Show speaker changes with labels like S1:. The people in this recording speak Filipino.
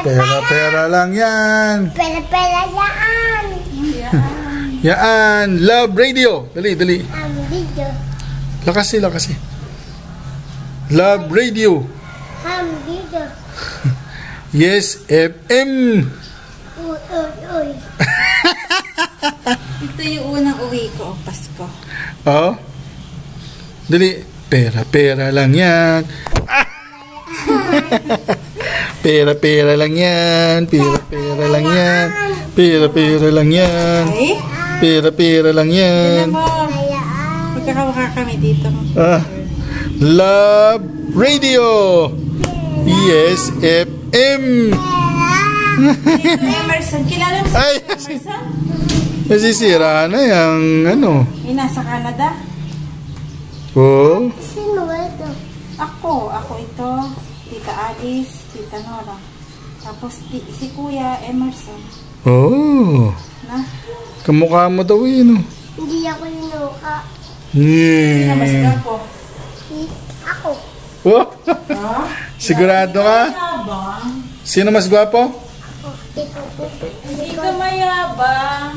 S1: Pera lang yan.
S2: Pera yan.
S1: Yan. Love Radio. Dali.
S2: Video.
S1: Lakas. Love Radio.
S2: Video.
S1: Yes, FM.
S2: Uy.
S3: Ito yung unang uwi ko, Pasko.
S1: Oh. Dali. Pera lang yan. Pera lang yan. Pera lang yan. Pera lang yan.
S3: Ay?
S1: Pera lang yan.
S3: Tignan mo. Magkakawaka kami dito.
S1: Love Radio. Yes, FM.
S3: Emerson, kilala mo
S1: Ay,
S3: si Emerson?
S1: nasisira na yung ano.
S3: Eh, nasa Canada.
S1: Oh.
S2: Sino ba ito?
S3: Ako ito. Tita Alice, Tita Nora. Tapos si Kuya Emerson.
S1: Oh.
S3: Na?
S1: Kamukha mo daw yun. Oh.
S2: Hindi ako ninuka.
S3: Sino mas
S1: Yeah.
S3: gapo?
S2: Ako.
S1: Oh.
S3: Ha?
S1: Sigurado ka?
S3: Mayabang.
S1: Sino mas gwapo?
S2: Ito po.
S3: Hindi ka mayabang.